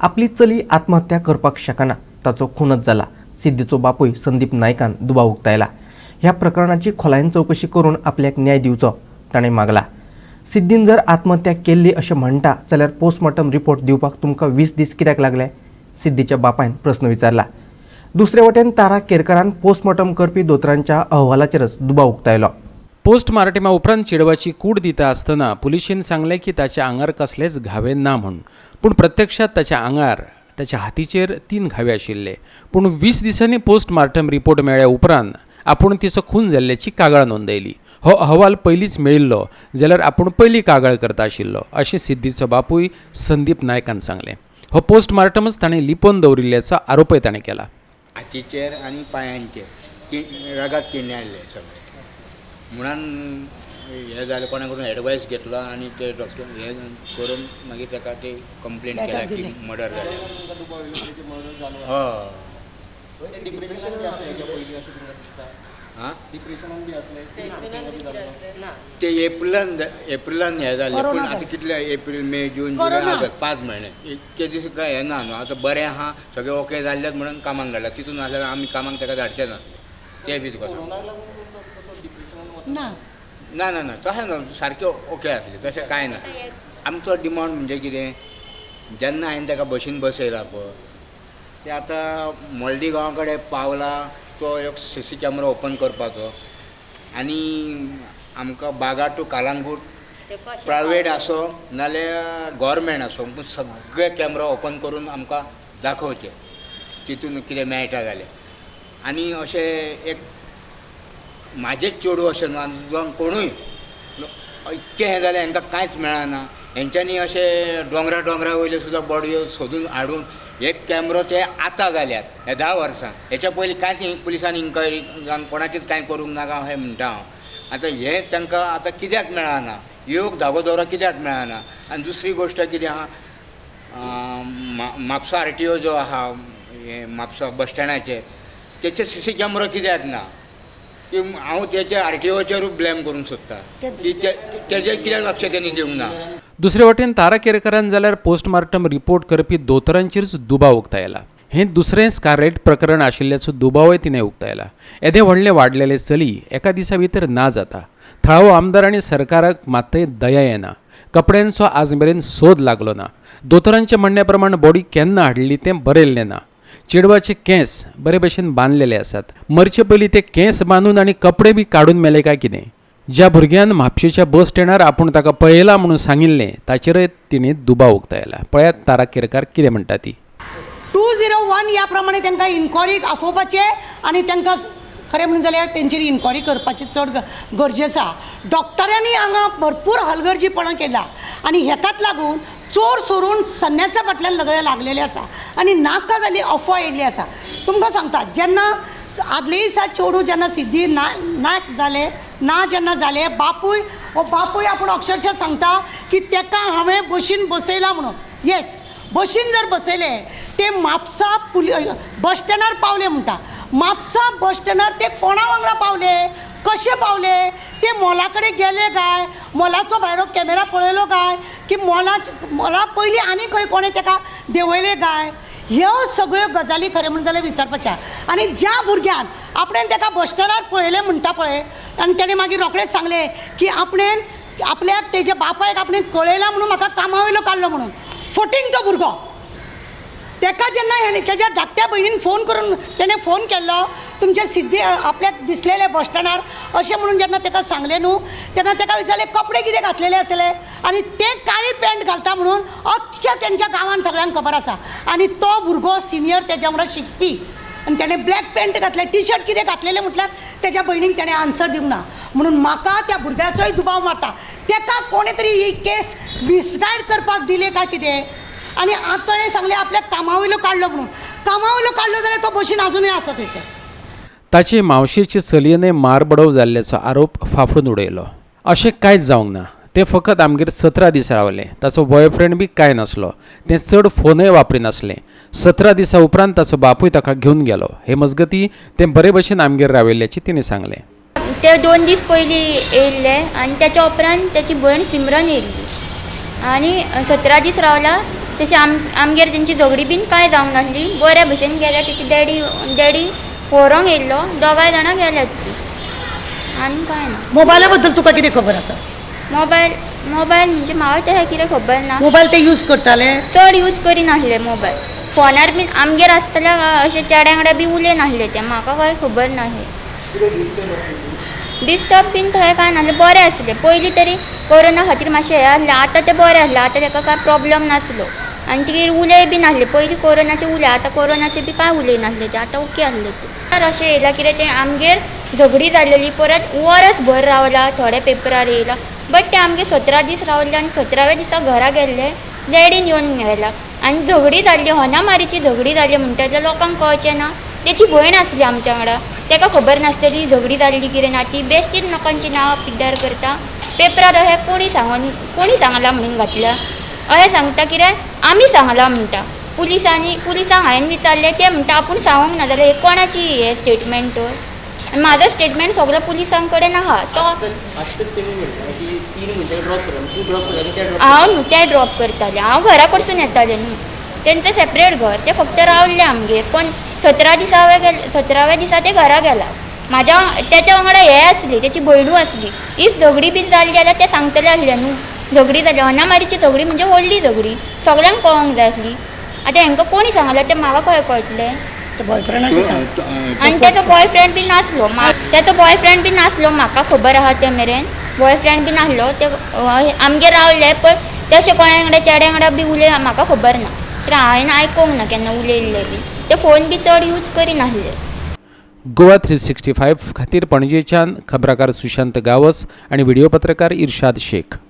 आपली चली आत्महत्या करपाक शकना ताचो खूनच जाला। सिद्धीचो बापूय संदीप नायकान दुबाव उक्तायला। ह्या प्रकरणाची खोलायेन चौकशी करून आपल्याक न्याय दिवचो ताणें मागला। सिद्धीन जर आत्महत्या केल्ली अशें म्हणटा जाल्यार पोस्टमॉर्टम रिपोर्ट दिवपाक तुमकां 20 दीस कित्याक लागले? सिद्धीच्या बापायन प्रस्न विचारला। दुसरे वटेन तारा केरकरान पोस्टमॉर्टम करपी दोतोरांच्या अहवालाचेरच दुबाव उक्तायलो। पोस्टमार्टमा उपरांत चेडवाची कूड दिता आसतना पुलिशेन सांगलें की ताच्या आंगार कसलेच घावे ना म्हूण, पूण प्रत्यक्षात ताच्या आंगार ताच्या हातीचेर 3 घावे आशिल्ले। पूण 20 दिसांनी पोस्टमार्टम रिपोर्ट मेळ्ळ्या उपरांत आपूण तिचो खून जाल्ल्याची कागाळ नोंदयली। हो अहवाल पयलींच मेळिल्लो जाल्यार आपूण पयलीं कागाळ करता आशिल्लो अशें सिद्धीचो बापूय संदीप नायकान सांगलें। हो पोस्टमार्टमच ताणें लिपोवन दवरिल्ल्याचो आरोपय ताणें केला। हातीचेर आनी पांयांचेर रगात किण्णे आसले सगळे म्हणून हे जालें, कोणा कडून एडवायस घेतलो आनी ते डॉक्टर हे करून मागीर ताका ते कंप्लेंट केल्या की मर्डर जालें। ते एप्रिलान हे जालें, पूण आतां कितले एप्रील मे जून जुलय ऑगस्ट 5 म्हयने इतके दीस काय हे ना न्हू। आतां बरें आहा, सगळें ओके जाल्लेत म्हणून कामाक धाडला। तितून नासल्यार आमी कामाक ताका धाडचे ना, ते बीच ना ना ना तशें ना, सारकें ओके आसलें, तशें कांय ना। आमचो डिमांड म्हणजे कितें, जेन्ना हांवें ताका बशीन बसयला पळय ते आतां मोल्डी गांवा कडेन पावला, तो एक CC कॅमेरा ओपन करपाचो आनी आमकां बागा टू कालांगूट प्रायवेट आसो नाल्यार गव्हर्मेंट आसो पूण सगळे कॅमेरा ओपन करून आमकां दाखोवचे, तितून कितें मेळटा जाल्यार। आनी अशें एक म्हाजेच चेडूं अशें न्हू, कोणूय इतकें हें जालें हांकां कांयच मेळना। हेंच्यांनी अशें दोंगरा वयले सुद्दां बॉडयो सोदून हाडून एक कॅमेरो ते आतां जाल्यात हे 10 वर्सां। हेच्या पयलीं कांयच पुलिसान इन्क्वायरी जावन कोणाचेच कांय करूंक नाका अशें म्हणटा हांव। आतां हें तांकां आतां कित्याक मेळना, योग धागो दवरो कित्याक मेळना? आनी दुसरी गोश्ट कितें आहा, म्हापसा RTO जो आहा म्हापसा बस स्टँडाचेर तेचे CC कॅमेरो कित्याक ना? की हांव तेचे RTOचेरूच ब्लेम करूंक सोदता की तेजेर कित्याक लक्ष तेणी दिवंक ना। दुसरे वटेन तारा केरकरान जाल्यार पोस्टमार्टम रिपोर्ट करपी दोतोरांचेरच दुबाव उक्तायला। हें दुसरें स्कारलेट प्रकरण आशिल्ल्याचो दुबावय तिणें उक्तायला। येदें व्हडलें वाडलेलें चली एका दिसा भितर ना जाता। थळावो आमदार आनी सरकाराक मातय दया येना। कपड्यांचो आज मेरेन सोद लागलो ना। दोतोरांच्या म्हणण्या प्रमाण बॉडी केन्ना हाडली तें बरयल्लें ना। चेडवाचे केंस बरे भशेन बांदलेले आसात। मरचे पयलीं ते केंस बांदून आनी कपडे बी काडून मेले काय कितें? ज्या भुरग्यान म्हापशेच्या बस स्टँडार आपूण ताका पळयला म्हणून सांगिल्लें ताचेरय तिणें दुबाव उक्तायला। पळयात तारा केरकार कितें म्हणटा ती। 201 ह्या प्रमाणे तांकां इन्क्वायरी आफोवपाचे आनी तांकां खरें म्हणून जाल्यार तेंचेर इन्क्वायरी करपाची चड गरजेचो आसा। डॉक्टरांनी हांगा भरपूर हलगर्जीपणां केला आनी हेकाच लागून चोर सोरून संन्यासा फाटल्यान लगळे लागलेले आसा आनी नाका जाली अफवा येयल्ली आसा। तुमकां सांगता, जेन्ना आदले दिसा चेडूं जेन्ना सिद्धी नायक जाले ना जेन्ना जाले, बापूय आपूण अक्षरशः सांगता की तेका हांवें बशीन बसयला म्हणून। येस, बशीन जर बसयले ते म्हापसा बस स्टँडार पावले म्हणटा। म्हापसा बस स्टँडार ते कोणा वांगडा पावले, कशे पावले, ते मॉला कडेन गेले काय, मॉलाचो भायलो कॅमेरा पळयलो काय, की मॉला पयलीं आनी खंय कोणें ताका देंवयले काय, ह्यो सगळ्यो गजाली खरें म्हणून जाल्यार विचारपाच्या। आनी ज्या भुरग्यान आपणें ताका बस स्टँडार पळयलें म्हणटा पळय आनी तेणें मागीर रोखडेंच सांगलें की आपल्याक तेजे बापायक आपणें कळयलां म्हणून म्हाका कामा वयलो काडलो म्हणून। फटींग तो भुरगो। तेका जेन्ना तेज्या धाकट्या भयणीन फोन करून तेणें फोन केल्लो, तुमचे सिद्धी आपल्याक दिसलेले बस स्टँडार अशें म्हणून जेन्ना ताका सांगलें न्हू, तेन्ना ताका विचारलें कपडे कितें घातलेले आसले आनी ते काळी पॅन्ट घालता म्हणून अख्ख्या तेंच्या गांवांत सगळ्यांक खबर आसा। आनी तो भुरगो सिनियर तेज्या वांगडा शिकपी आनी तेणें ब्लॅक पॅन्ट घातले, टी-शर्ट कितें घातलेलें म्हटल्यार तेज्या भयणीक तेणें आन्सर दिवंक ना। म्हणून म्हाका त्या भुरग्याचोय दुबाव मारता। तेका कोणे तरी ही केस मिसगायड करपाक दिले काय कितें, आनी आतां ताणें सांगलें आपल्याक कामा वयलो काडलो म्हणून। कामा वयलो काडलो जाल्यार तो बशीन अजुनूय आसा थंयसर। ताचे मावशेचे चलयेने मारबडव जाल्ल्याचो आरोप फाफडून उडयलो। अशें कांयच जावंक ना। ते फकत आमगेर 17 दीस रावले। ताचो बॉयफ्रेंड बी कांय नासलो। ते चड फोनय वापरिनासले। 17 दिसां उपरांत ताचो बापूय ताका घेवन गेलो। हे मजगतीं ते बरे भशेन आमगेर राविल्ल्याचें तिणें सांगलें। ते 2 दीस पयलीं येयल्ले आनी त्याच्या उपरांत त्याची भयण सिमरन येयल्ली आनी 17 दीस रावला तशी आमगेर तेंची झगडी बीन कांय जावंक नासली. बऱ्या भशेन गेल्या. तेची डॅडी व्हरोंक येयल्लो. दोगांय जाणां गेल्यात ती आनी कांय ना. मोबायला बद्दल तुका कितें खबर आसा? मोबायल म्हणजे म्हाका तशें कितें खबर ना. मोबायल ते यूज करताले? चड यूज करिनासले मोबायल. फोनार बीन आमगेर आसतल्या अशें चेड्यां वांगडा बी उलयनासले ते. म्हाका कांय खबर ना हे. डिस्टर्ब बीन थंय कांय नासलें. बरें आसलें. पयलीं तरी कोरोना खातीर मातशें हें आसलें. आतां तें बरें आसलें. आतां ताका कांय प्रॉब्लम नासलो. आनी ती उलय बी नासले. पयलीं कोरोनाचे उलय. आतां कोरोनाचे बी कांय उलय नासले ते. आतां ओके आसले ते. तर अशें येयलां कितें तें आमगेर झगडी जाल्लेली. परत वरस भर रावला. थोडे पेपरार येयला. बट ते आमगे 17 दीस रावले आनी 17व्या दिसा घरा गेल्ले. डॅडीन येवन व्हेला. आनी झगडी जाल्ली. होनामारीची झगडी जाल्ली म्हणटा तें लोकांक कळचें ना. तेची भयण आसली आमच्या वांगडा. ताका खबर नासतली झगडी जाल्ली कितें ना. ती बेश्टीच लोकांची नांवां पिड्ड्यार करता. पेपरार अशें कोणी सांगलां म्हणून घातल्या. अशें सांगता कितें आमी सांगलां म्हणटा. पुलिसांक हांवें विचारलें. ते म्हणटा आपूण सांगूंक ना. जाल्यार कोणाची हें स्टेटमेंट तर. आनी म्हाजो स्टेटमेंट सगळो पुलिसां कडेन आहा. तो हांव न्हू ते ड्रॉप करतालें. हांव घरा कडसून येतालें न्हू. तेंचें सेपरेट घर. ते फक्त रावल्ले आमगेर. पण 17व्या दिसा ते घरा गेला. त्याच्या वांगडा हें आसली. तेची भयणू आसली. इफ झगडी बीन जाली जाल्यार ते सांगतले आसले न्हू. झगडी जाली. होनामारीची झगडी म्हणजे व्हडली झगडी. सगळ्यांक कळोंक जाय आसली. आतां हांकां कोणी सांगलें तें म्हाका खंय कळटलें. बॉयफ्रेंडाची सांग. आनी तेचो बॉयफ्रेंड बी नासलो. म्हाका खबर आहा ते मेरेन. बॉयफ्रेंड बी नासलो. ते आमगेर रावले. पण ते अशें कोणा वांगडा चेड्या वांगडा बी उलय म्हाका खबर ना. तर हांवें आयकूंक ना केन्ना उलयल्ले बी. ते फोन बी चड यूज करिनासले. गोवा 365 खातीर पणजेच्यान खबराकार सुशांत गावस आणि व्हिडिओ पत्रकार इर्शाद शेख.